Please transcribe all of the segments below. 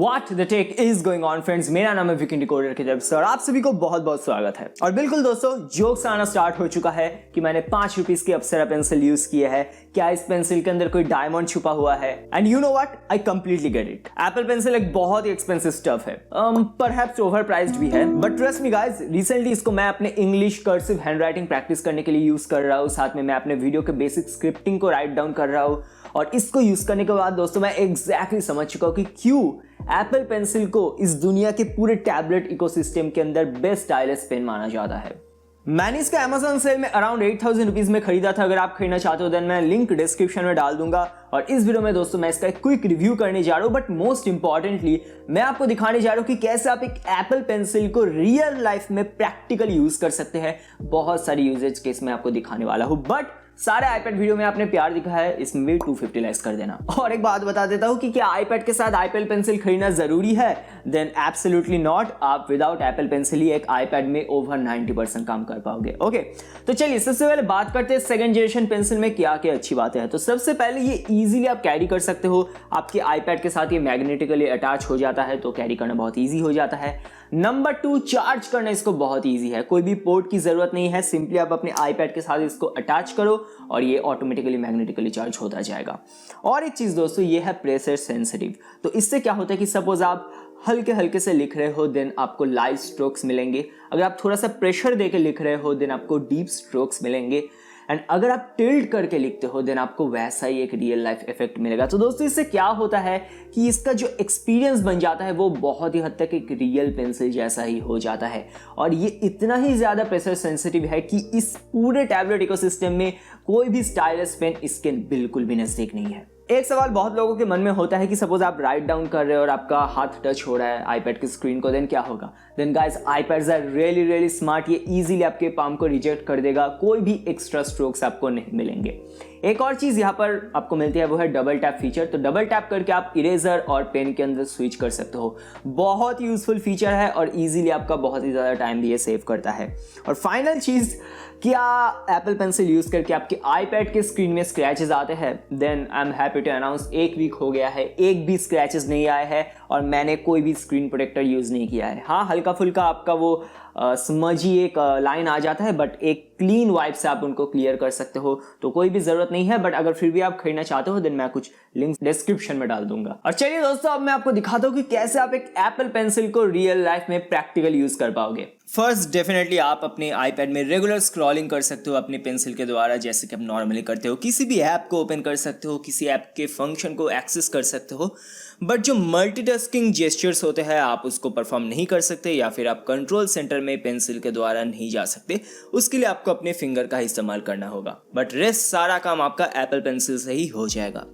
What the tech is going on friends, मेरा नाम है IndiCoder की तरफ से और आप सभी को बहुत बहुत स्वागत है। और बिल्कुल दोस्तों, जोक्स आना स्टार्ट हो चुका है कि मैंने 5 रुपीस की अप्सरा पेंसिल यूज की है। क्या इस पेंसिल के अंदर कोई डायमंड छुपा हुआ है? And you know what, I completely get it. Apple pencil एक बहुत ही एक्सपेंसिव स्टफ है, परहैप्स ओवर प्राइस्ड भी है, but trust me guys, recently इसको मैं अपने इंग्लिश कर्सिव हैंडराइटिंग प्रैक्टिस करने के लिए यूज कर रहा हूँ। साथ में मैं अपने वीडियो के बेसिक स्क्रिप्टिंग को राइट डाउन कर रहा हूँ और इसको यूज करने के बाद दोस्तों मैं एग्जैक्टली समझ चुका हूं कि क्यों एप्पल पेंसिल को इस दुनिया के पूरे टैबलेट इकोसिस्टम के अंदर बेस्ट स्टाइलस पेन माना जाता है। मैंने इसका Amazon सेल में अराउंड 8000 रुपीज में खरीदा था। अगर आप खरीदना चाहते हो देन मैं लिंक डिस्क्रिप्शन में डाल दूंगा। और इस वीडियो में दोस्तों मैं इसका एक क्विक रिव्यू करने जा रहा हूं, बट मोस्ट इंपॉर्टेंटली मैं आपको दिखाने जा रहा हूं कि कैसे आप एक एप्पल पेंसिल को रियल लाइफ में प्रैक्टिकल यूज कर सकते हैं। बहुत सारी यूजेज केस में आपको दिखाने वाला हूं, बट सारे आईपैड वीडियो में आपने प्यार दिखा है, इसमें भी 250 लाइक्स कर देना। और एक बात बता देता हूं कि क्या आईपैड के साथ एप्पल पेंसिल खरीदना जरूरी है? Then absolutely not. आप विदाउट एप्पल पेंसिल ही एक आईपैड में ओवर 90% काम कर पाओगे। ओके, तो चलिए सबसे पहले बात करते हैं सेकंड जनरेशन पेंसिल में क्या क्या अच्छी बातें हैं। तो सबसे पहले ये इजीली आप कैरी कर सकते हो। आपके आईपैड के साथ ये मैग्नेटिकली अटैच हो जाता है, तो कैरी करना बहुत ईजी हो जाता है। नंबर 2, चार्ज करना इसको बहुत ईजी है। कोई भी पोर्ट की जरूरत नहीं है, सिंपली आप अपने आईपैड के साथ इसको अटैच करो और ये ऑटोमेटिकली मैग्नेटिकली चार्ज होता जाएगा। और एक चीज दोस्तों, ये है प्रेशर सेंसिटिव। तो इससे क्या होता है कि सपोज आप हल्के हल्के से लिख रहे हो देन आपको लाइट स्ट्रोक्स मिलेंगे। अगर आप थोड़ा सा प्रेशर देके लिख रहे हो देन आपको डीप स्ट्रोक्स मिलेंगे। एंड अगर आप टिल्ट करके लिखते हो देन आपको वैसा ही एक रियल लाइफ इफेक्ट मिलेगा। तो दोस्तों इससे क्या होता है कि इसका जो एक्सपीरियंस बन जाता है वो बहुत ही हद तक एक रियल पेंसिल जैसा ही हो जाता है। और ये इतना ही ज़्यादा प्रेशर सेंसिटिव है कि इस पूरे टैबलेट इकोसिस्टम में कोई भी स्टाइलस पेन इसके बिल्कुल भी नज़दीक नहीं है। एक सवाल बहुत लोगों के मन में होता है कि सपोज आप राइट डाउन कर रहे हो और आपका हाथ टच हो रहा है आईपैड की स्क्रीन को, देन क्या होगा? Then guys, iPads are really smart. ये इजीली आपके पाम को रिजेक्ट कर देगा, कोई भी एक्स्ट्रा स्ट्रोक्स आपको नहीं मिलेंगे। एक और चीज़ यहाँ पर आपको मिलती है वो है डबल टैप फीचर। तो डबल टैप करके आप इरेजर और पेन के अंदर स्विच कर सकते हो। बहुत यूजफुल फीचर है और इजीली आपका बहुत ही ज़्यादा टाइम भी ये सेव करता है। और फाइनल चीज़, क्या एप्पल पेंसिल यूज़ करके आपके आईपैड के स्क्रीन में स्क्रैचेस आते हैं? Then I am happy to announce 1 week हो गया है, एक भी स्क्रैचेस नहीं आए हैं और मैंने कोई भी स्क्रीन प्रोटेक्टर यूज़ नहीं किया है। हाँ, हल्का फुल्का आपका वो स्मजी एक लाइन आ जाता है, बट एक क्लीन वाइप से आप उनको क्लियर कर सकते हो, तो कोई भी जरूरत नहीं है। बट अगर फिर भी आप खरीदना चाहते हो देन मैं कुछ लिंक डिस्क्रिप्शन में डाल दूंगा। और चलिए दोस्तों, अब मैं आपको दिखाता हूँ कि कैसे आप एक एप्पल पेंसिल को रियल लाइफ में प्रैक्टिकल यूज कर पाओगे। फर्स्ट, डेफिनेटली आप अपने आईपैड में रेगुलर स्क्रॉलिंग कर सकते हो अपने पेंसिल के द्वारा, जैसे कि आप नॉर्मली करते हो। किसी भी ऐप को ओपन कर सकते हो, किसी ऐप के फंक्शन को एक्सेस कर सकते हो, बट जो मल्टीटास्किंग जेस्चर्स होते हैं आप उसको परफॉर्म नहीं कर सकते, या फिर आप कंट्रोल सेंटर में पेंसिल के द्वारा नहीं जा सकते। उसके लिए आपको अपने फिंगर का इस्तेमाल करना होगा, बट रेस्ट सारा काम आपका एप्पल पेंसिल से ही हो जाएगा।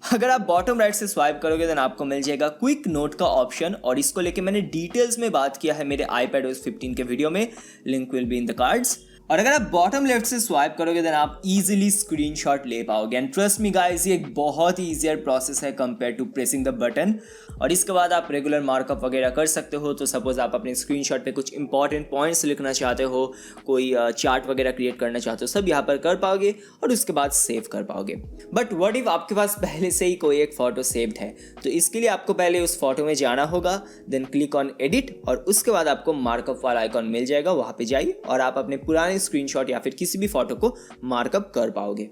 अगर आप बॉटम राइट से स्वाइप करोगे देन आपको मिल जाएगा क्विक नोट का ऑप्शन, और इसको लेके मैंने डिटेल्स में बात किया है मेरे iPadOS 15 के वीडियो में, link will be in the cards. और अगर आप बॉटम लेफ्ट से स्वाइप करोगे देन आप इजीली स्क्रीनशॉट ले पाओगे। एंड ट्रस्ट मी गाइस, ये एक बहुत ही ईजियर प्रोसेस है compare to pressing the button. और इसके बाद आप रेगुलर मार्कअप वगैरह कर सकते हो। तो सपोज आप अपने स्क्रीनशॉट पे कुछ इंपॉर्टेंट पॉइंट्स लिखना चाहते हो, कोई चार्ट वगैरह क्रिएट करना चाहते हो, सब यहाँ पर कर पाओगे और उसके बाद सेव कर पाओगे। बट व्हाट इफ आपके पास पहले से ही कोई एक फोटो सेव्ड है? तो इसके लिए आपको पहले उस फोटो में जाना होगा, देन क्लिक ऑन एडिट और उसके बाद आपको मार्कअप वाला आइकॉन मिल जाएगा। वहाँ पे जाइए और आप अपने पुराने स्क्रीनशॉट या फिर किसी भी फोटो को मार्कअप कर पाओगे।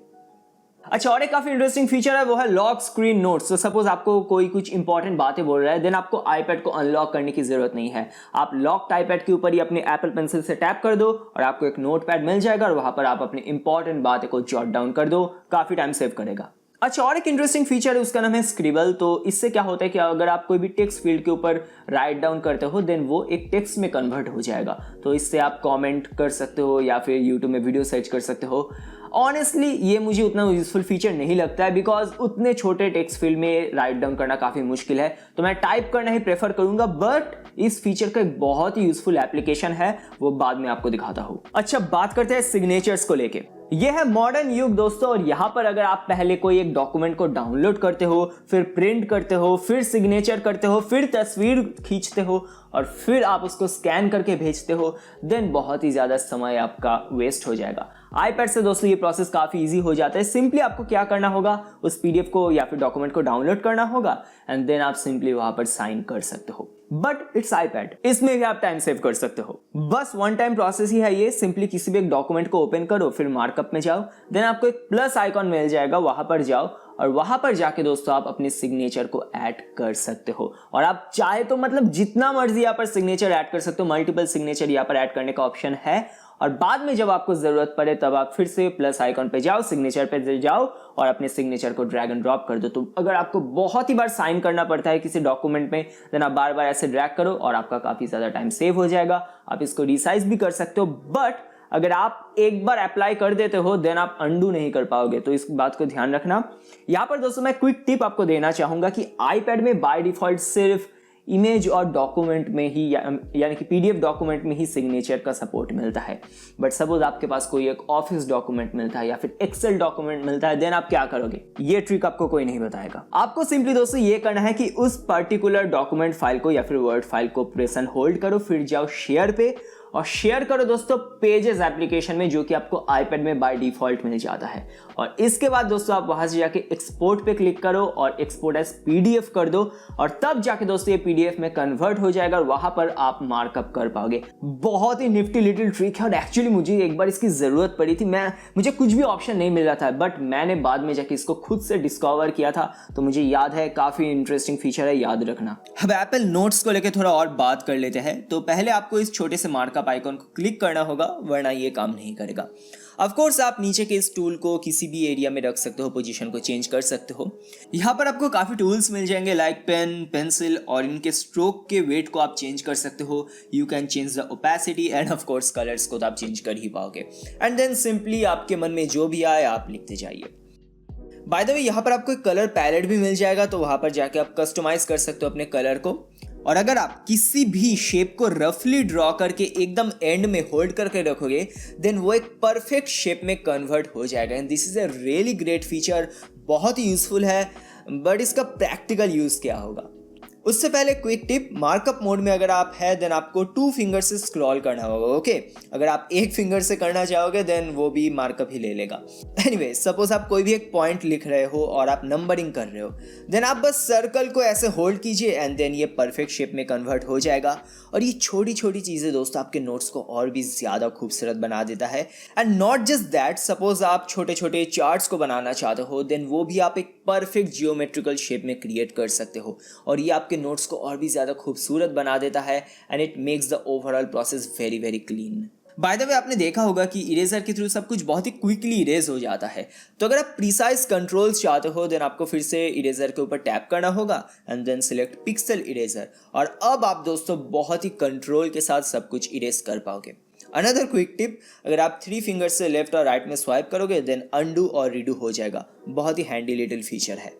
अच्छा, और एक काफी इंटरेस्टिंग फीचर है वो है लॉक स्क्रीन नोट्स। तो सपोज आपको कोई कुछ इंपॉर्टेंट बातें बोल रहा है देन आपको आईपैड को अनलॉक करने की जरूरत नहीं है। आप लॉक्ड आईपैड के ऊपर ही अपने एप्पल पेंसिल से टैप कर दो और आपको एक नोटपैड मिल जाएगा और वहां पर आप अपनी इंपॉर्टेंट बातें को जॉट डाउन कर दो, काफी टाइम सेव करेगा। अच्छा, और एक इंटरेस्टिंग फीचर है, उसका नाम है स्क्रिबल। तो इससे क्या होता है कि अगर आप कोई भी टेक्स्ट फील्ड के ऊपर राइट डाउन करते हो देन वो एक टेक्स्ट में कन्वर्ट हो जाएगा। तो इससे आप कमेंट कर सकते हो या फिर यूट्यूब में वीडियो सर्च कर सकते हो। ऑनेस्टली ये मुझे उतना यूजफुल फीचर नहीं लगता है, बिकॉज उतने छोटे टेक्स्ट फील्ड में राइट डाउन करना काफ़ी मुश्किल है। तो मैं टाइप करना ही प्रेफर करूंगा, बट इस फीचर का एक बहुत ही यूजफुल एप्लीकेशन है, वो बाद में आपको दिखाता हूँ। अच्छा, बात करते हैं सिग्नेचर्स को लेके। यह है मॉडर्न युग दोस्तों, और यहाँ पर अगर आप पहले कोई एक डॉक्यूमेंट को डाउनलोड करते हो, फिर प्रिंट करते हो, फिर सिग्नेचर करते हो, फिर तस्वीर खींचते हो और फिर आप उसको स्कैन करके भेजते हो, देन बहुत ही ज़्यादा समय आपका वेस्ट हो जाएगा। आईपैड से दोस्तों ये प्रोसेस काफ़ी इजी हो जाता है। सिंपली आपको क्या करना होगा, उस पीडीएफ को या फिर डॉक्यूमेंट को डाउनलोड करना होगा एंड देन आप सिंपली वहां पर साइन कर सकते हो। बट इट्स आईपैड, इसमें भी आप टाइम सेव कर सकते हो। बस वन टाइम प्रोसेस ही है ये। सिंपली किसी भी एक डॉक्यूमेंट को ओपन करो, फिर मार्कअप में जाओ, देन आपको एक प्लस आइकॉन मिल जाएगा, वहां पर जाओ और वहां पर जाके दोस्तों आप अपने सिग्नेचर को ऐड कर सकते हो। और आप चाहे तो मतलब जितना मर्जी यहाँ पर सिग्नेचर ऐड कर सकते हो, मल्टीपल सिग्नेचर यहाँ पर ऐड करने का ऑप्शन है। और बाद में जब आपको जरूरत पड़े तब आप फिर से प्लस आइकॉन पे जाओ, सिग्नेचर पे जाओ और अपने सिग्नेचर को ड्रैग एंड ड्रॉप कर दो। तो अगर आपको बहुत ही बार साइन करना पड़ता है किसी डॉक्यूमेंट में, देन आप बार बार ऐसे ड्रैग करो और आपका काफी ज्यादा टाइम सेव हो जाएगा। आप इसको रिसाइज भी कर सकते हो, बट अगर आप एक बार अप्लाई कर देते हो देन आप अंडू नहीं कर पाओगे, तो इस बात को ध्यान रखना। यहां पर दोस्तों मैं क्विक टिप आपको देना चाहूंगा कि आईपैड में बाय डिफॉल्ट सिर्फ इमेज और डॉक्यूमेंट में ही यानी कि पीडीएफ डॉक्यूमेंट में ही सिग्नेचर का सपोर्ट मिलता है। बट सपोज आपके पास कोई एक ऑफिस डॉक्यूमेंट मिलता है या फिर एक्सेल डॉक्यूमेंट मिलता है, देन आप क्या करोगे? ये ट्रिक आपको कोई नहीं बताएगा। आपको सिंपली दोस्तों ये करना है कि उस पर्टिकुलर डॉक्यूमेंट फाइल को या फिर वर्ड फाइल को प्रेस एंड होल्ड करो, फिर जाओ शेयर पे और शेयर करो दोस्तों पेजेस एप्लीकेशन में, जो कि आपको आईपैड में बाय डिफॉल्ट मिल जाता है। और इसके बाद दोस्तों आप वहां से जाके एक्सपोर्ट पे क्लिक करो और एक्सपोर्ट एज पीडीएफ कर दो और तब जाके दोस्तों ये पीडीएफ में कन्वर्ट हो जाएगा और वहां पर आप मार्कअप कर पाओगे। बहुत ही निफ्टी लिटिल ट्रिक है और एक्चुअली मुझे एक बार इसकी जरूरत पड़ी थी। मुझे कुछ भी ऑप्शन नहीं मिल रहा था, बट मैंने बाद में जाके इसको खुद से डिस्कवर किया था, तो मुझे याद है। काफी इंटरेस्टिंग फीचर है, याद रखना। अब एप्पल नोट्स को लेकर थोड़ा और बात कर लेते हैं। तो पहले आपको इस छोटे से मार्कअप आइकॉन को क्लिक करना होगा, वरना ये काम नहीं करेगा। ऑफ कोर्स आप नीचे के इस टूल को किसी भी एरिया में रख सकते हो, पोजीशन को चेंज कर सकते हो। यहाँ पर आपको काफी टूल्स मिल जाएंगे लाइक पेन, पेंसिल, और इनके स्ट्रोक के वेट को आप चेंज कर सकते हो। You can change the opacity end of course colours को तो आप चेंज कर ही पाओगे। एंड देन सिंपली आपके मन में जो भी आए आप लिखते जाइए। बाय द वे यहाँ पर आपको एक कलर पैलेट भी मिल जाएगा, तो वहां पर जाके आप कस्टमाइज कर सकते हो अपने कलर को। और अगर आप किसी भी शेप को रफली ड्रॉ करके एकदम एंड में होल्ड करके रखोगे, देन वो एक परफेक्ट शेप में कन्वर्ट हो जाएगा। And this is a really great feature, बहुत ही यूजफुल है। बट इसका प्रैक्टिकल यूज क्या होगा? उससे पहले क्विक टिप, मार्कअप मोड में अगर आप है देन आपको 2 फिंगर से स्क्रॉल करना होगा। ओके, अगर आप 1 फिंगर से करना चाहोगे देन वो भी मार्कअप ही ले लेगा। एनीवे, सपोज आप कोई भी एक पॉइंट लिख रहे हो और आप नंबरिंग कर रहे हो, देन आप बस सर्कल को ऐसे होल्ड कीजिए एंड देन ये परफेक्ट शेप में कन्वर्ट हो जाएगा। और ये छोटी छोटी चीजें दोस्तों आपके नोट्स को और भी ज्यादा खूबसूरत बना देता है। And not just that, suppose आप छोटे छोटे चार्ट्स को बनाना चाहते हो, देन वो भी आप एक परफेक्ट जियोमेट्रिकल शेप में क्रिएट कर सकते हो और ये आपके नोट्स को और भी ज्यादा खूबसूरत बना देता है। And it makes the overall process very very clean. By the way, आपने देखा होगा कि इरेजर के थ्रू सब कुछ बहुत ही क्विकली इरेज हो जाता है। तो अगर आप प्रिसाइज कंट्रोल्स चाहते हो, देन आपको फिर से इरेजर के ऊपर टैप करना होगा and then select pixel eraser. और अब आप दोस्तों बहुत ही कंट्रोल के साथ सब कुछ इरेज कर पाओगे। अनदर क्विक टिप, अगर आप 3 फिंगर से लेफ्ट और राइट में स्वाइप करोगे देन अंडू और रीडू हो जाएगा। बहुत ही हैंडी लिटिल फीचर है।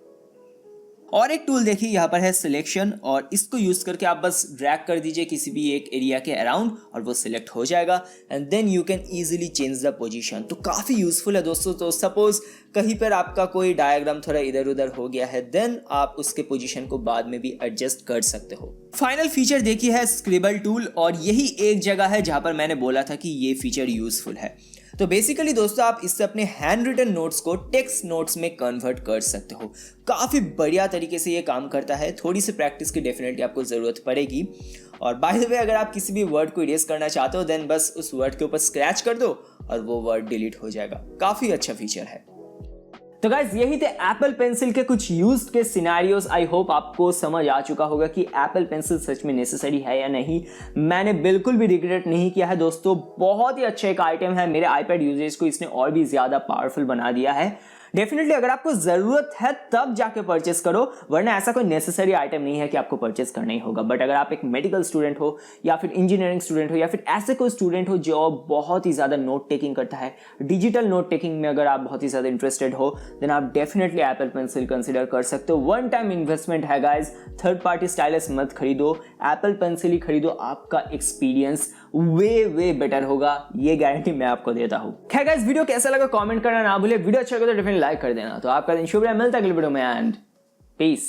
और एक टूल देखिए, यहाँ पर है सिलेक्शन, और इसको यूज करके आप बस ड्रैग कर दीजिए किसी भी एक एरिया के अराउंड और वो सिलेक्ट हो जाएगा and then you can easily change the position. तो काफी यूजफुल है दोस्तों। तो सपोज कहीं पर आपका कोई डायग्राम थोड़ा इधर उधर हो गया है, देन आप उसके पोजीशन को बाद में भी एडजस्ट कर सकते हो। फाइनल फीचर देखिए है स्क्रिबल टूल, और यही एक जगह है जहां पर मैंने बोला था कि ये फीचर यूजफुल है। तो बेसिकली दोस्तों आप इससे अपने हैंड रिटन नोट्स को टेक्स्ट नोट्स में कन्वर्ट कर सकते हो। काफी बढ़िया तरीके से ये काम करता है। थोड़ी सी प्रैक्टिस की डेफिनेटली आपको जरूरत पड़ेगी। और बाय द वे, अगर आप किसी भी वर्ड को इरेज करना चाहते हो, देन बस उस वर्ड के ऊपर स्क्रैच कर दो और वो वर्ड डिलीट हो जाएगा। काफी अच्छा फीचर है। तो गाइज, यही थे एप्पल पेंसिल के कुछ यूज्ड के सिनेरियोज। आई होप आपको समझ आ चुका होगा कि एप्पल पेंसिल सच में नेसेसरी है या नहीं। मैंने बिल्कुल भी रिग्रेट नहीं किया है दोस्तों। बहुत ही अच्छा एक आइटम है। मेरे आईपैड यूजेज को इसने और भी ज्यादा पावरफुल बना दिया है। डेफिनेटली अगर आपको जरूरत है तब जाके परचेस करो, वरना ऐसा कोई नेसेसरी आइटम नहीं है कि आपको परचेस करना ही होगा। बट अगर आप एक मेडिकल स्टूडेंट हो या फिर इंजीनियरिंग स्टूडेंट हो या फिर ऐसे कोई स्टूडेंट हो जो बहुत ही ज्यादा नोट टेकिंग करता है, डिजिटल नोट टेकिंग में अगर आप बहुत ही ज्यादा इंटरेस्टेड हो, देन आप डेफिनेटली एप्पल पेंसिल कंसीडर कर सकते हो। वन टाइम इन्वेस्टमेंट है गाइस, थर्ड पार्टी स्टाइलस मत खरीदो, एप्पल पेंसिल ही खरीदो, आपका एक्सपीरियंस वे बेटर होगा, ये गारंटी मैं आपको देता हूं। खैर गाइस, वीडियो कैसा लगा कमेंट करना ना भूले, वीडियो अच्छा लगा तो डेफिनेटली लाइक कर देना। तो आपका दिन शुभ रहे, मिलता है अगले वीडियो में एंड पीस।